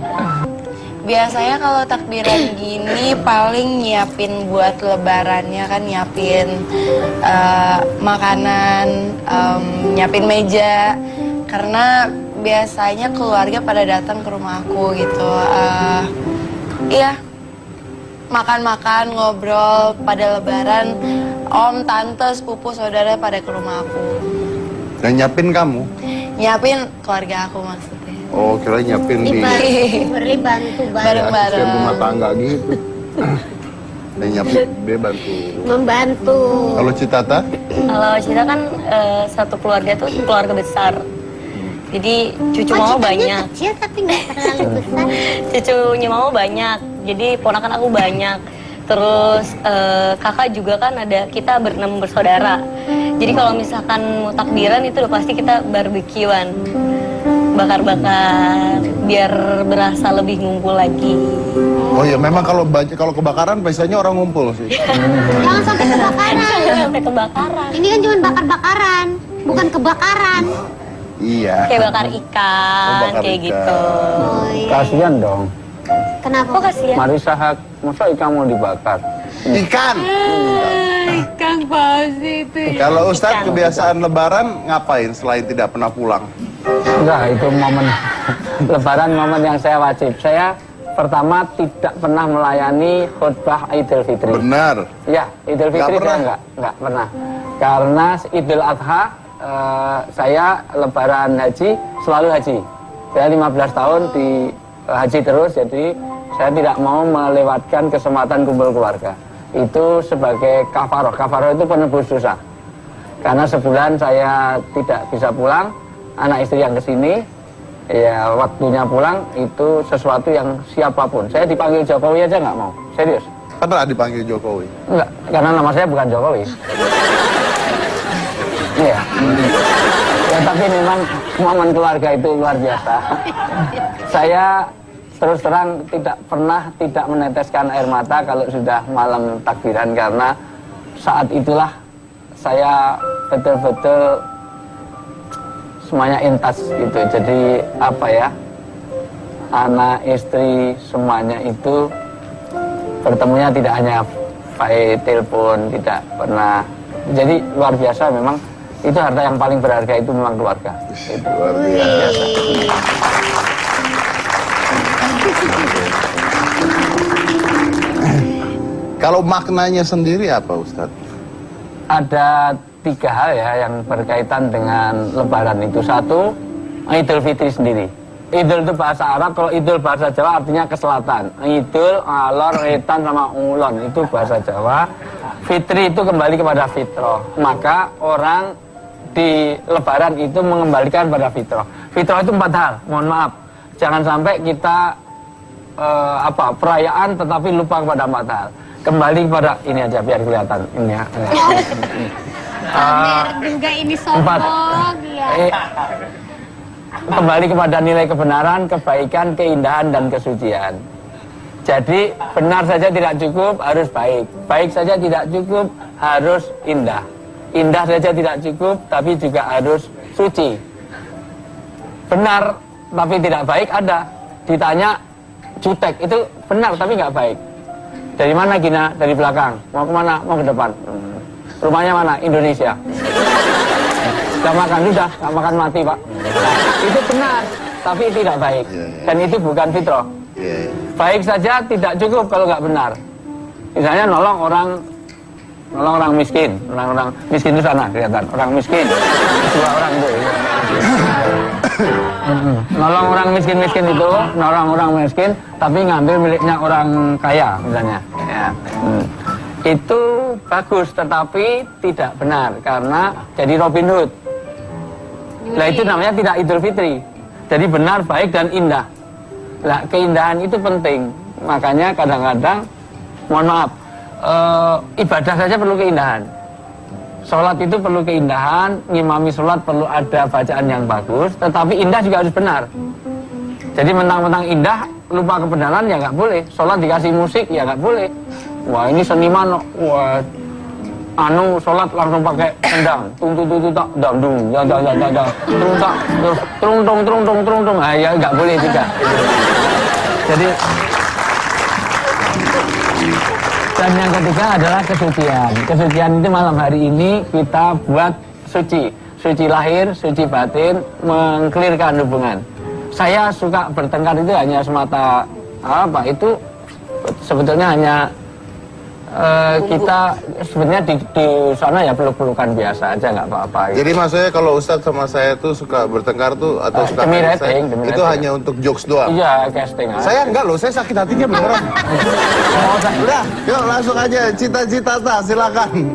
S5: Biasanya kalau takbiran gini paling nyiapin buat lebarannya kan nyiapin makanan, nyiapin meja. Karena biasanya keluarga pada datang ke rumah aku gitu. Iya, makan-makan, ngobrol pada lebaran. Om, tante, sepupu, saudara pada ke rumah aku.
S1: Dan nyiapin kamu.
S5: Nyiapin keluarga aku maksudnya.
S1: Oh, kira nyiapin di
S4: Kimberly bantu
S5: Bareng-bareng.
S1: asisten rumah tangga gitu. Dan nyiapin dia bantu.
S4: membantu.
S1: Kalau Citata,
S2: Kalau Cita kan satu keluarga tuh keluarga besar. Jadi cucu mama
S4: Citanya
S2: banyak.
S4: kecil tapi nggak terlalu besar.
S2: Cucunya mama banyak. Jadi ponakan aku banyak. Terus kakak juga kan ada, kita berenam bersaudara. Jadi kalau misalkan mau takbiran itu udah pasti kita barbekyuan. Bakar-bakar biar berasa lebih ngumpul lagi.
S1: oh ya memang kalau kebakaran biasanya orang ngumpul sih.
S4: Jangan sampai kebakaran.
S2: Sampai kebakaran.
S4: Ini kan cuma bakar-bakaran, bukan kebakaran.
S1: Iya.
S2: Kayak bakar ikan,
S1: Oh, bakar
S2: kayak
S1: ikan.
S2: gitu.
S4: Oh iya.
S3: kasihan dong.
S4: Kenapa?
S2: Kok kasihan?
S3: Marisa Haq, masa ikan mau dibakar?
S1: Ikan.
S5: Kang Fauzi itu.
S1: Kalau Ustadz kebiasaan lebaran ngapain selain tidak pernah pulang?
S3: Enggak, itu momen lebaran momen yang saya wajib. Saya pertama tidak pernah melayani khutbah Idul Fitri.
S1: Benar.
S3: Ya, Idul
S1: Nggak
S3: Fitri
S1: pernah?
S3: saya enggak pernah. Karena Idul Adha saya lebaran haji selalu haji. Saya 15 tahun di haji terus, jadi saya tidak mau melewatkan kesempatan kumpul keluarga. Itu sebagai kafaroh. Kafaroh itu penebus dosa. Karena sebulan saya tidak bisa pulang, anak istri yang kesini, ya waktunya pulang itu sesuatu yang siapapun. Saya dipanggil Jokowi aja nggak mau, serius.
S1: Pernah dipanggil Jokowi?
S3: Enggak, karena nama saya bukan Jokowi. Iya. Ya tapi memang momen keluarga itu luar biasa. Saya terus terang tidak pernah tidak meneteskan air mata kalau sudah malam takbiran, karena saat itulah saya betul-betul semuanya intas gitu. Jadi apa ya, anak istri semuanya itu bertemunya tidak hanya by telepon, tidak pernah. Jadi luar biasa memang, itu harta yang paling berharga itu memang keluarga. Itu
S1: Luar biasa. Kalau maknanya sendiri apa, Ustadz?
S3: ada 3 hal ya yang berkaitan dengan Lebaran itu. Satu, Idul Fitri sendiri. Idul itu bahasa Arab, kalau Idul bahasa Jawa artinya ke selatan. Idul, alor, etan, sama ulon itu bahasa Jawa. Fitri itu kembali kepada fitrah. Maka orang di Lebaran itu mengembalikan pada fitrah. Fitrah itu 4 hal, mohon maaf. Jangan sampai kita perayaan tetapi lupa kepada 4 hal. Kembali kepada ini aja biar kelihatan ini ya.
S4: Pamer juga ini sombong ya.
S3: Kembali kepada nilai kebenaran, kebaikan, keindahan, dan kesucian. Jadi benar saja tidak cukup, harus baik. Baik saja tidak cukup, harus indah. Indah saja tidak cukup, tapi juga harus suci. Benar tapi tidak baik ada. Ditanya jutek, itu benar tapi nggak baik. Dari mana Gina? Dari belakang. Mau kemana? Mau ke depan. Rumahnya mana? Indonesia. Gak makan sudah, gak makan mati Pak. Nah, itu benar, tapi tidak baik. Dan itu bukan fitrah. Baik saja tidak cukup kalau nggak benar. Misalnya nolong orang miskin. Orang miskin itu sana kelihatan. Orang miskin. 2 orang itu. Nolong orang miskin itu, nolong orang miskin, tapi ngambil miliknya orang kaya misalnya. Ya. Itu bagus, tetapi tidak benar karena jadi Robin Hood. Nah itu namanya tidak Idul Fitri. Jadi benar, baik, dan indah. Nah keindahan itu penting. Makanya kadang-kadang, mohon maaf, ibadah saja perlu keindahan. Sholat itu perlu keindahan, ngimami sholat perlu ada bacaan yang bagus, tetapi indah juga harus benar. Jadi mentang-mentang indah, lupa kebenaran ya nggak boleh. Sholat dikasih musik ya nggak boleh. Wah ini seniman, wah sholat langsung pakai kendang, tung tak dang dung, tung tung, ya nggak boleh juga. Jadi dan yang ketiga adalah kesucian. Kesucian itu malam hari ini kita buat suci. Suci lahir, suci batin, mengklirkan hubungan. Saya suka bertengkar itu hanya semata itu sebetulnya hanya kita sebenarnya di sana ya peluk-pelukan biasa aja, nggak apa-apa. Gitu.
S1: Jadi maksudnya kalau Ustadz sama saya tuh suka bertengkar tuh atau suka
S3: demi
S1: saya,
S3: rating,
S1: itu hanya untuk jokes doang?
S3: Iya, casting.
S1: Saya enggak loh, saya sakit hatinya beneran. Udah, yuk langsung aja, cita-cita silakan.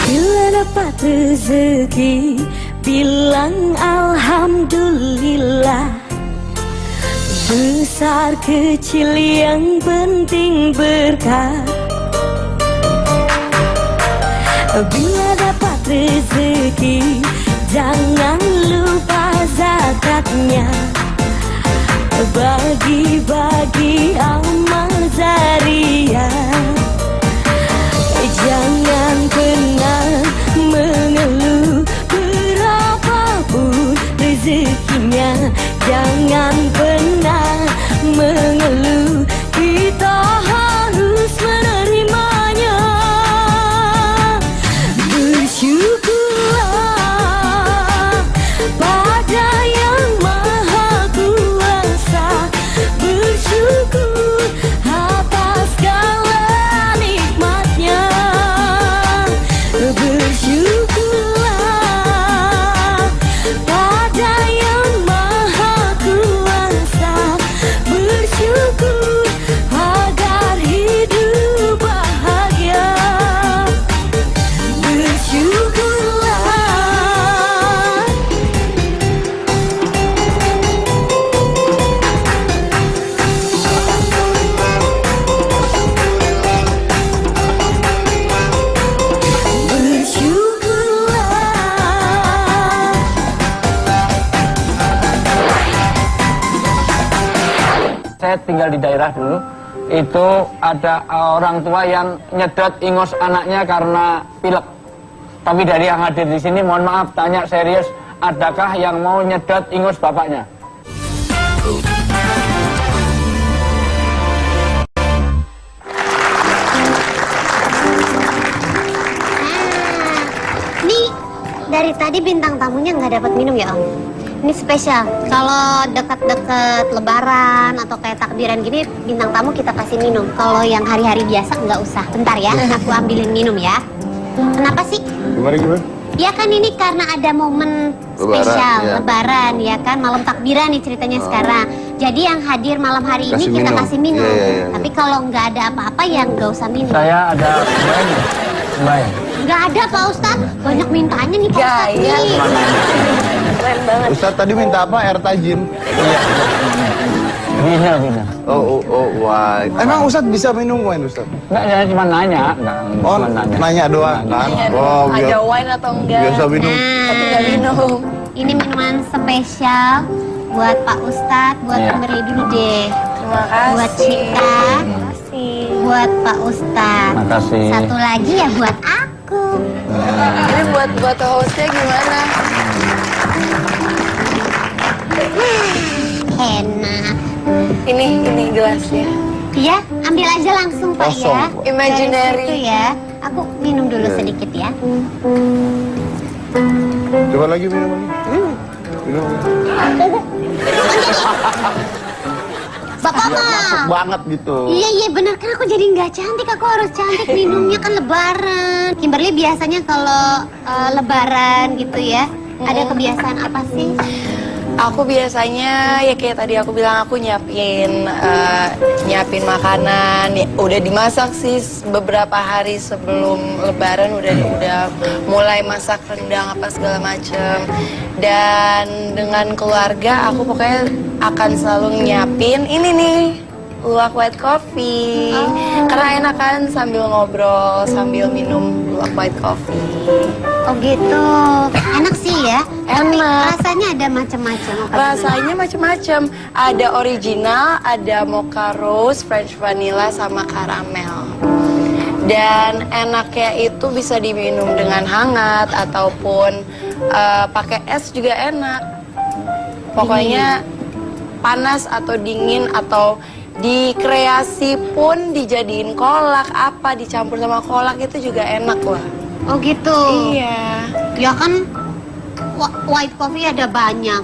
S2: Bila dapat rezeki, bilang alhamdulillah. Besar kecil yang penting berkah. Bila dapat rezeki, jangan lupa zakatnya. Bagi-bagi amal jariah. Jangan pernah mengeluh berapapun rezekinya. Jangan pernah mengeluh, kita harus menerimanya. Bersyukurlah pada yang maha kuasa. Bersyukur atas
S3: saya tinggal di daerah dulu, itu ada orang tua yang nyedot ingus anaknya karena pilek. Tapi dari yang hadir di sini, mohon maaf, tanya serius, adakah yang mau nyedot ingus bapaknya?
S4: Nih, dari tadi bintang tamunya nggak dapat minum ya Om. Ini spesial. Kalau dekat-dekat Lebaran atau kayak takbiran gini, bintang tamu kita kasih minum. Kalau yang hari-hari biasa nggak usah. Bentar ya, aku ambilin minum ya. Kenapa sih?
S1: Gimana?
S4: Ya kan ini karena ada momen spesial
S1: Lebaran, ya.
S4: Lebaran ya kan, malam takbiran nih ceritanya sekarang. Jadi yang hadir malam hari ini
S1: Kasih
S4: kita
S1: minum.
S4: kasih minum.
S1: Iya.
S4: Tapi kalau nggak ada apa-apa ya nggak usah minum.
S3: Saya ada semuanya. Semuanya.
S4: Nggak ada Pak Ustadz, banyak mintanya nih Pak Ustadz
S2: Gaya.
S4: nih.
S2: Keren banget.
S1: Ustadz tadi minta apa? Air tajin.
S3: Bisa.
S1: Oh, wine. Emang Ustadz bisa minum wine, Ustadz?
S3: Enggak, saya cuma nanya.
S1: Oh,
S3: Cuma
S1: nanya doang kan? Oh,
S2: Ada wine atau enggak?
S1: biasa minum.
S2: Tapi nggak minum.
S4: Ini minuman spesial buat Pak Ustadz, buat
S3: Iya.
S4: Kimberly dulu deh.
S2: Terima kasih.
S4: Buat Cika,
S2: Terima kasih.
S4: buat Pak Ustadz.
S3: Makasih.
S4: Satu lagi ya buat aku.
S5: Ini buat hostnya gimana?
S4: Enak.
S5: Ini gelasnya.
S4: Ya, ambil aja langsung Pak
S1: Kosong,
S4: ya.
S1: Pak.
S5: Imaginary.
S4: Dari situ ya. Aku minum dulu sedikit ya.
S1: Coba lagi minum lagi. Minum lagi.
S4: Bapak mah.
S1: Masuk banget gitu.
S4: Iya bener kan aku jadi nggak cantik, aku harus cantik minumnya kan Lebaran. Kimberly biasanya kalau Lebaran gitu ya, ada kebiasaan apa sih?
S5: Aku biasanya ya kayak tadi aku bilang, aku nyiapin makanan. Ya, udah dimasak sih beberapa hari sebelum Lebaran, udah mulai masak rendang apa segala macem. Dan dengan keluarga aku pokoknya akan selalu nyiapin ini nih, luwak white coffee. Karena enak kan sambil ngobrol, sambil minum luwak white coffee.
S4: Oh gitu, enak sih ya. Tapi
S5: Enak.
S4: rasanya ada macam-macam. apa gimana?
S5: Rasanya macam-macam. Ada original, ada mocha rose, French vanilla, sama karamel. Dan enaknya itu bisa diminum dengan hangat ataupun pakai es juga enak. Pokoknya panas atau dingin atau dikreasi pun dijadiin kolak, apa dicampur sama kolak itu juga enak lah.
S4: Oh gitu.
S5: Iya.
S4: Ya kan white coffee ada banyak.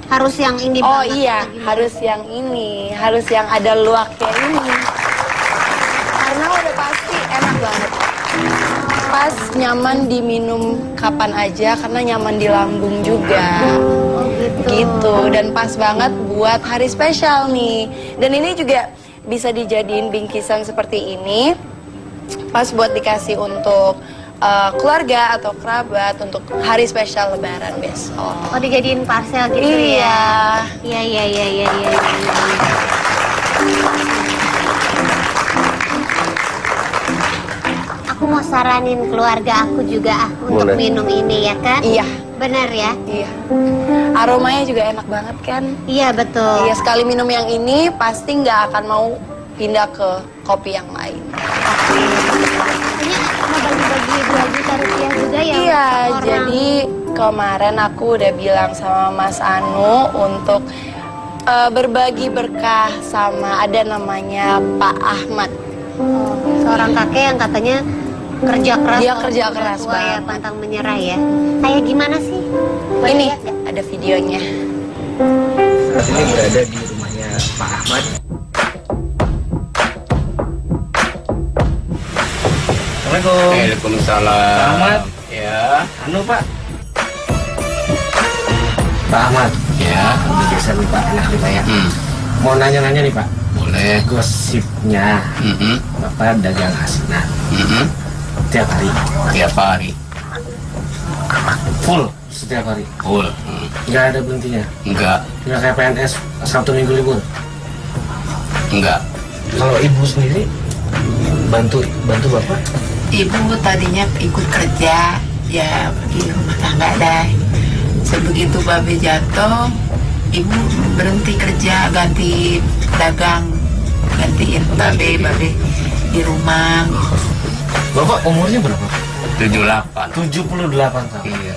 S4: Harus yang ini
S5: Oh
S4: banget
S5: iya,
S4: atau gimana?
S5: harus yang ini, harus yang ada luaknya ini. Karena udah pasti enak banget. Pas nyaman diminum kapan aja, karena nyaman di lambung juga.
S4: Oh gitu.
S5: Gitu, dan pas banget buat hari spesial nih. Dan ini juga bisa dijadiin bingkisan seperti ini. Pas buat dikasih untuk keluarga atau kerabat untuk hari spesial Lebaran besok.
S4: Oh dijadiin parcel gitu
S5: Iya.
S4: ya? Iya. Aku mau saranin keluarga aku juga untuk
S1: Boleh.
S4: minum ini ya kan?
S5: Iya.
S4: Bener ya?
S5: Iya. Aromanya juga enak banget kan?
S4: Iya betul.
S5: Iya, sekali minum yang ini pasti nggak akan mau pindah ke kopi yang lain.
S4: Katanya mau bagi-bagi 2 juta rupiah juga ya?
S5: Iya,
S4: orang.
S5: jadi kemarin aku udah bilang sama Mas Anu untuk berbagi berkah sama ada namanya Pak Ahmad.
S4: Oh, seorang kakek yang katanya kerja keras.
S5: Dia
S4: kalau
S5: kerja
S4: udah
S5: keras
S4: tua ya,
S5: banget.
S4: pantang menyerah ya. Kayak gimana sih? Boleh
S5: Ini
S4: lihat ya?
S5: ada videonya.
S6: Saat ini berada di rumahnya Pak Ahmad. Assalamualaikum.
S7: Waalaikumsalam.
S6: Pak Ahmad.
S7: Ya.
S6: Anu Pak. Pak Ahmad.
S7: Ya.
S6: Biasa nih Pak, enak nih Pak ya. Mau nanya-nanya nih Pak.
S7: Boleh.
S6: Gosipnya Bapak dagang asinan tiap hari.
S7: Tiap hari.
S6: Full setiap hari.
S7: Full.
S6: Nggak ada berhentinya.
S7: Enggak.
S6: Nggak kayak PNS Sabtu Minggu libur.
S7: Enggak.
S6: Kalau ibu sendiri bantu Bapak.
S8: Ibu tadinya ikut kerja, ya pergi rumah tangga dah. Sebegitu babe jatuh, ibu berhenti kerja, ganti dagang. gantiin babe di rumah gitu.
S6: Bapak umurnya berapa?
S7: 78.
S6: 78 tahun.
S7: Iya.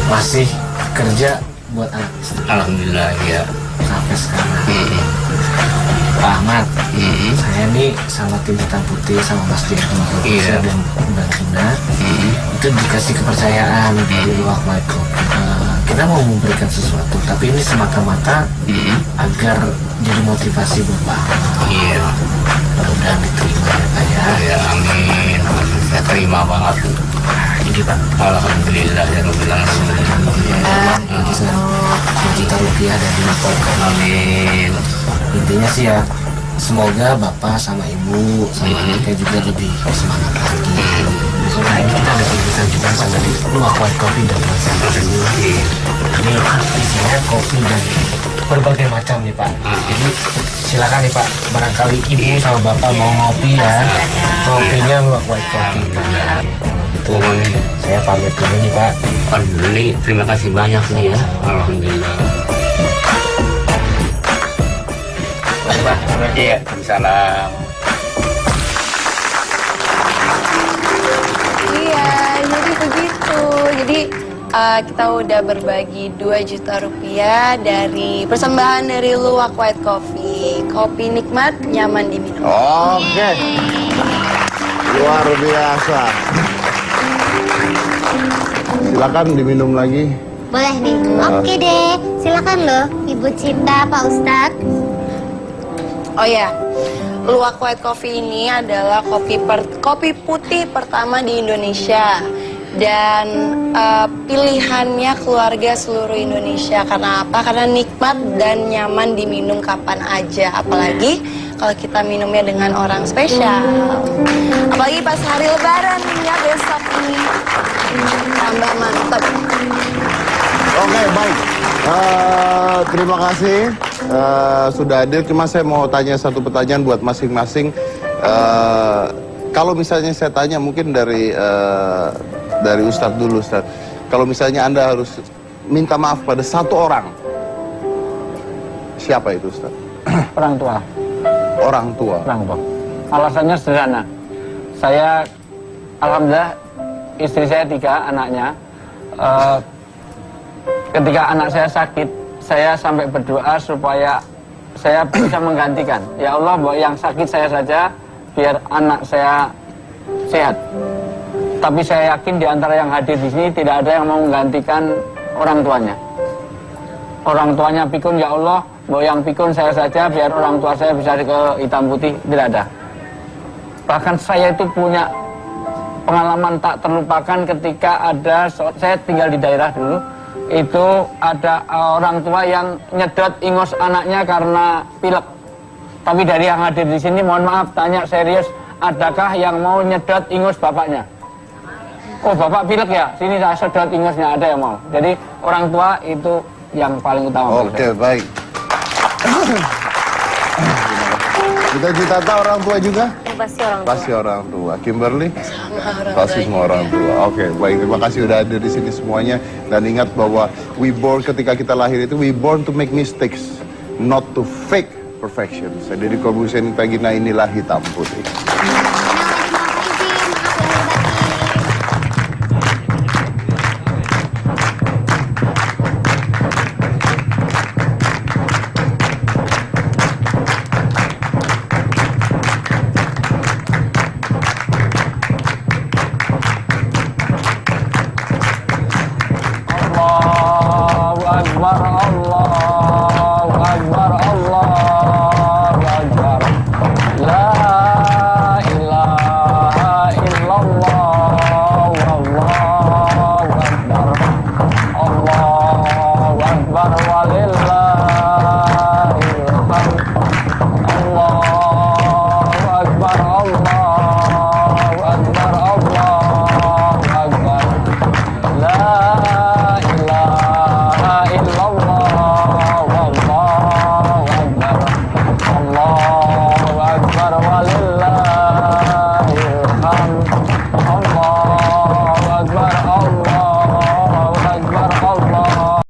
S6: Masih kerja buat anak istri
S7: Alhamdulillah ya.
S6: sampai sekarang.
S7: Mm-mm.
S6: Pak Ahmad,
S7: Mm-mm.
S6: saya nih sama tim hitam putih sama Mas Dian
S7: Iya.
S6: dan Mbak Gina
S7: Mm-mm.
S6: itu dikasih kepercayaan dari luar Michael. Kita mau memberikan sesuatu, tapi ini semata-mata
S7: Mm-mm.
S6: agar jadi motivasi buat Pak Ahmad.
S7: Iya.
S6: Mudah-mudahan diterima ya Pak ya.
S7: Ya amin. Saya terima banget.
S6: Ini Pak,
S7: Alhamdulillah ya Rabbil alamin.
S6: bisa 2 juta rupiah dari Bapak.
S7: Amin.
S6: Intinya sih ya, semoga Bapak sama Ibu sama anaknya juga lebih semangat lagi. Nah ini kita ada tulisan juga Pak dari Luwak White Coffee dan Masalah. Ini kan isinya kopi dan berbagai macam nih Pak. Jadi silakan nih Pak, barangkali Ibu sama Bapak mau ngopi ya. Kopinya Luwak White Coffee Pak. Itu saya pamit dulu nih Pak.
S7: Alhamdulillah, terima kasih banyak nih ya. Alhamdulillah.
S6: Baik Pak.
S7: Iya, salam.
S5: Iya, jadi begitu. Jadi kita udah berbagi 2 juta rupiah dari persembahan dari Luwak White Coffee. Kopi nikmat, nyaman diminum.
S1: Oke. Luar biasa. Silakan diminum lagi.
S4: Boleh nih. Oke deh. Silakan loh, Ibu Cinta, Pak Ustadz.
S5: Oh ya, Luwak White Coffee ini adalah kopi putih pertama di Indonesia. Dan pilihannya keluarga seluruh Indonesia. Karena apa? Karena nikmat dan nyaman diminum kapan aja. Apalagi kalau kita minumnya dengan orang spesial. Apalagi pas hari Lebaran ya besok ini. Tambah mantep.
S1: Oke, baik. Terima kasih sudah hadir. Cuma saya mau tanya satu pertanyaan buat masing-masing. Kalau misalnya saya tanya mungkin dari Ustadz dulu, Ustadz. Kalau misalnya Anda harus minta maaf pada satu orang, siapa itu, Ustadz?
S3: Orang tua.
S1: Orang tua.
S3: Orang tua. Alasannya sederhana. Saya, alhamdulillah, istri saya 3 anaknya. Ketika anak saya sakit, saya sampai berdoa supaya saya bisa menggantikan. Ya Allah, bahwa yang sakit saya saja, biar anak saya sehat. Tapi saya yakin di antara yang hadir di sini tidak ada yang mau menggantikan orang tuanya. Orang tuanya pikun, ya Allah, bahwa yang pikun saya saja, biar orang tua saya bisa ke hitam putih, tidak ada. Bahkan saya itu punya pengalaman tak terlupakan ketika ada, saya tinggal di daerah dulu, itu ada orang tua yang nyedot ingus anaknya karena pilek. Tapi dari yang hadir di sini, mohon maaf, tanya serius, adakah yang mau nyedot ingus bapaknya? Oh, bapak pilek ya? Sini saya sedot ingusnya, ada yang mau. Jadi orang tua itu yang paling utama.
S1: Oke, baik. Cita-cita orang tua juga?
S2: Pasti orang tua.
S1: Pasti orang tua. Kimberly? Pasti semua orang tua. Oke, baik. Terima kasih udah hadir di sini semuanya. Dan ingat bahwa ketika kita lahir itu, we born to make mistakes, not to fake perfection. Saya Deddy Corbuzier Nitagina, inilah Hitam Putih.
S3: Allahu Akbar, Allahu Akbar, Allahu Akbar. La ilaha illallah, Allahu Akbar. Allahu Akbar walillahil hamd. Allahu Akbar, Allahu Akbar, Allahu Akbar. La